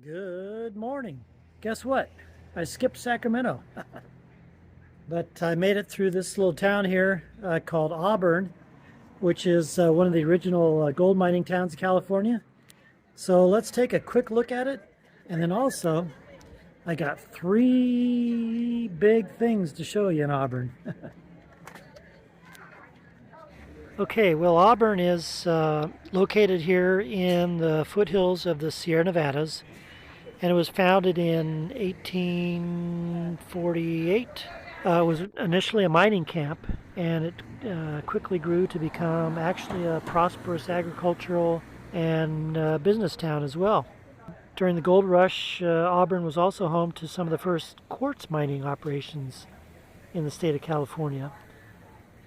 Good morning. Guess what? I skipped Sacramento, but I made it through this little town here called Auburn, which is one of the original gold mining towns of California. So let's take a quick look at it. And then also, I got three big things to show you in Auburn. Okay, well, Auburn is located here in the foothills of the Sierra Nevadas, and it was founded in 1848. It was initially a mining camp, and it quickly grew to become actually a prosperous agricultural and business town as well. During the gold rush, Auburn was also home to some of the first quartz mining operations in the state of California.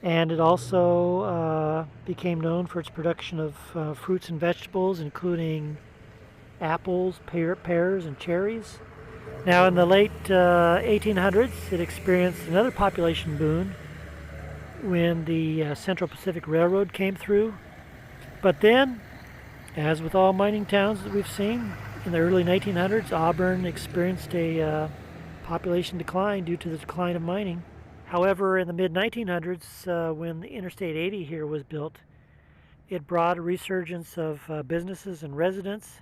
And it also became known for its production of fruits and vegetables, including apples, pears, and cherries. Now, in the late 1800s, it experienced another population boom when the Central Pacific Railroad came through. But then, as with all mining towns that we've seen, in the early 1900s, Auburn experienced a population decline due to the decline of mining. However, in the mid-1900s, when the Interstate 80 here was built, it brought a resurgence of businesses and residents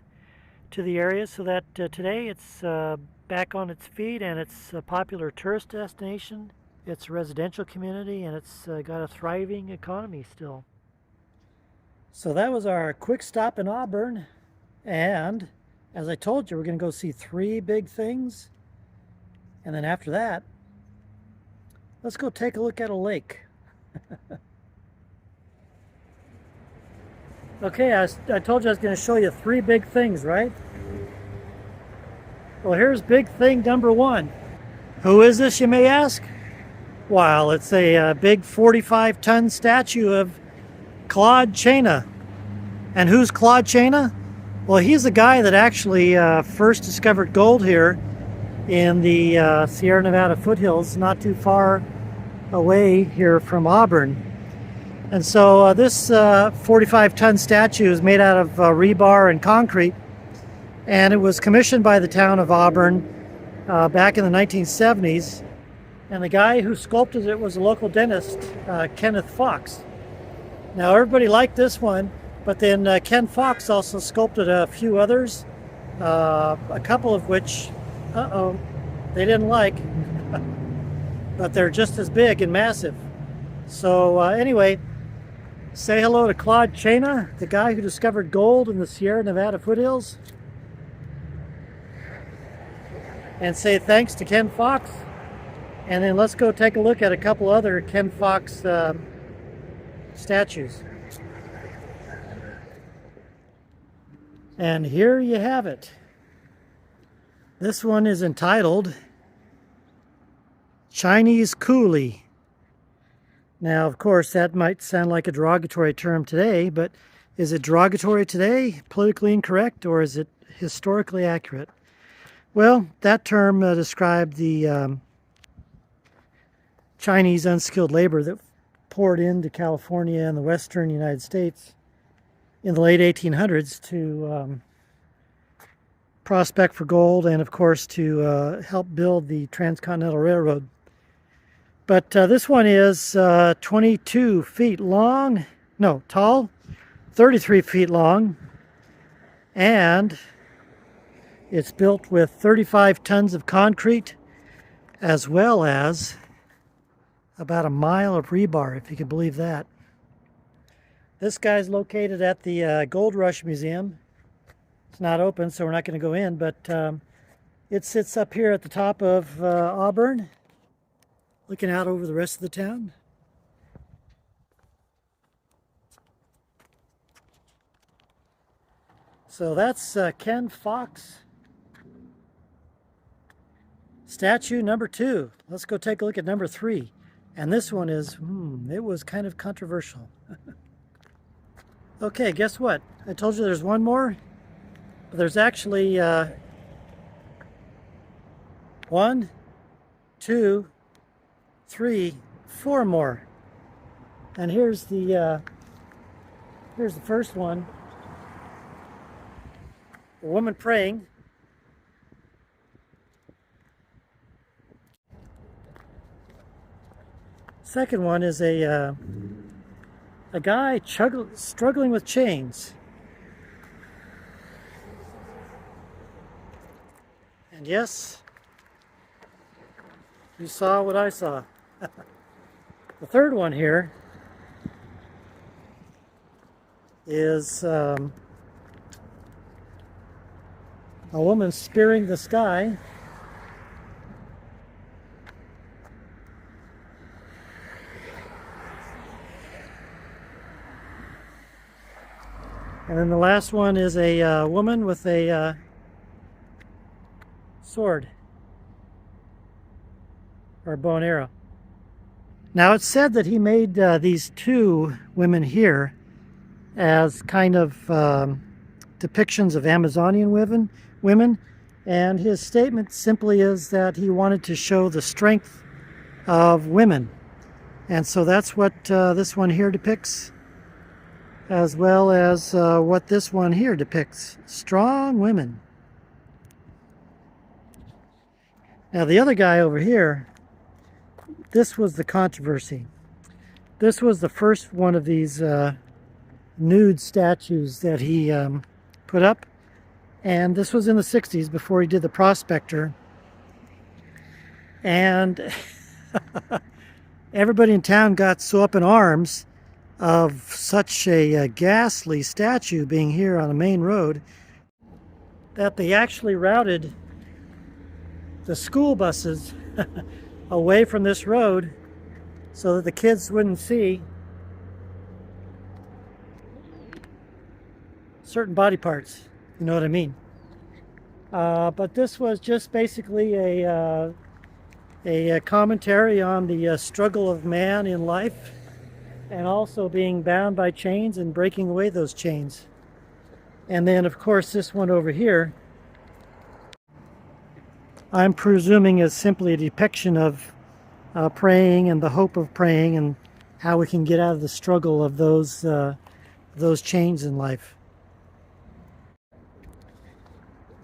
to the area, so that today it's back on its feet, and it's a popular tourist destination. It's a residential community, and it's got a thriving economy still. So that was our quick stop in Auburn, and as I told you, we're going to go see three big things, and then after that, let's go take a look at a lake. Okay, I told you I was going to show you three big things, right? Well, here's big thing number one. Who is this, you may ask? Well, it's a big 45-ton statue of Claude Chaina. And who's Claude Chaina? Well, he's the guy that actually first discovered gold here in the Sierra Nevada foothills, not too far away here from Auburn. And so this 45-ton statue is made out of rebar and concrete, and it was commissioned by the town of Auburn back in the 1970s. And the guy who sculpted it was a local dentist, Kenneth Fox. Now, everybody liked this one, but then Ken Fox also sculpted a few others, a couple of which, they didn't like, but they're just as big and massive. So anyway, say hello to Claude Chaina, the guy who discovered gold in the Sierra Nevada foothills. And say thanks to Ken Fox. And then let's go take a look at a couple other Ken Fox statues. And here you have it. This one is entitled Chinese Coolie. Now, of course, that might sound like a derogatory term today, but is it derogatory today, politically incorrect, or is it historically accurate? Well, that term described the Chinese unskilled labor that poured into California and the western United States in the late 1800s to prospect for gold and, of course, to help build the Transcontinental Railroad. But this one is 22 feet long, no, tall, 33 feet long, and it's built with 35 tons of concrete, as well as about a mile of rebar, if you can believe that. This guy's located at the Gold Rush Museum. It's not open, so we're not going to go in, but it sits up here at the top of Auburn, looking out over the rest of the town. So that's Ken Fox. Statue number 2. Let's go take a look at number 3. And this one is, it was kind of controversial. Okay, guess what? I told you there's one more. But there's actually 1, 2, 3, 4 more. And here's the first one. A woman praying. Second one is a guy struggling with chains. And yes, you saw what I saw. The third one here is a woman spearing the sky. And then the last one is a woman with a sword or bow and arrow. Now it's said that he made these two women here as kind of depictions of Amazonian women, and his statement simply is that he wanted to show the strength of women. And so that's what this one here depicts, as well as what this one here depicts. Strong women. Now the other guy over here, this was the controversy. This was the first one of these nude statues that he put up. And this was in the 60s before he did the Prospector. And everybody in town got so up in arms of such a ghastly statue being here on a main road that they actually routed the school buses away from this road so that the kids wouldn't see certain body parts. You know what I mean? But this was just basically a commentary on the struggle of man in life, and also being bound by chains and breaking away those chains. And then, of course, this one over here, I'm presuming is simply a depiction of praying and the hope of praying and how we can get out of the struggle of those chains in life.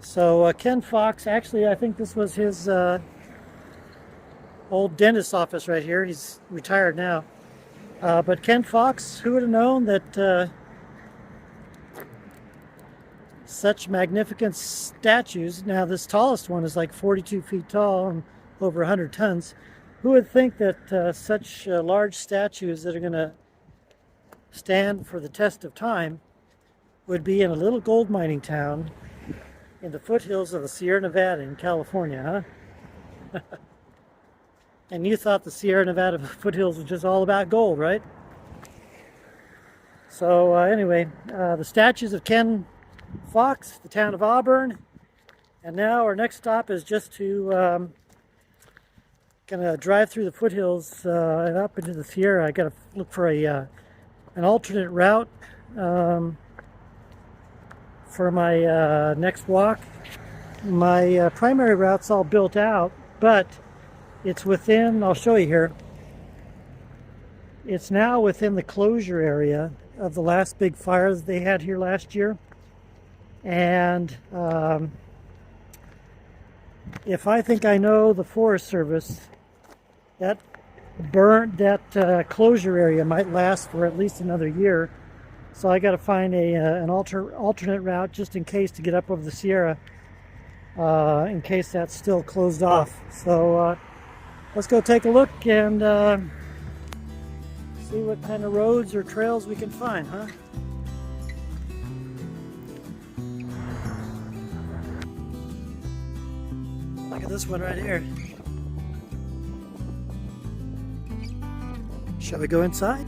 So Ken Fox, actually I think this was his old dentist's office right here. He's retired now. But Ken Fox, who would have known that such magnificent statues, now this tallest one is like 42 feet tall and over 100 tons. Who would think that such large statues that are going to stand for the test of time would be in a little gold mining town in the foothills of the Sierra Nevada in California, huh? And you thought the Sierra Nevada foothills was just all about gold, right? So anyway, the statues of Ken Fox, the town of Auburn, and now our next stop is just to gonna drive through the foothills and up into the Sierra. I gotta look for an alternate route for my next walk. My primary route's all built out, but it's within, I'll show you here, it's now within the closure area of the last big fire that they had here last year. And if I think I know the Forest Service, that closure area might last for at least another year. So I got to find an alternate route just in case to get up over the Sierra, in case that's still closed off. So let's go take a look and see what kind of roads or trails we can find, huh? Look at this one right here. Shall we go inside?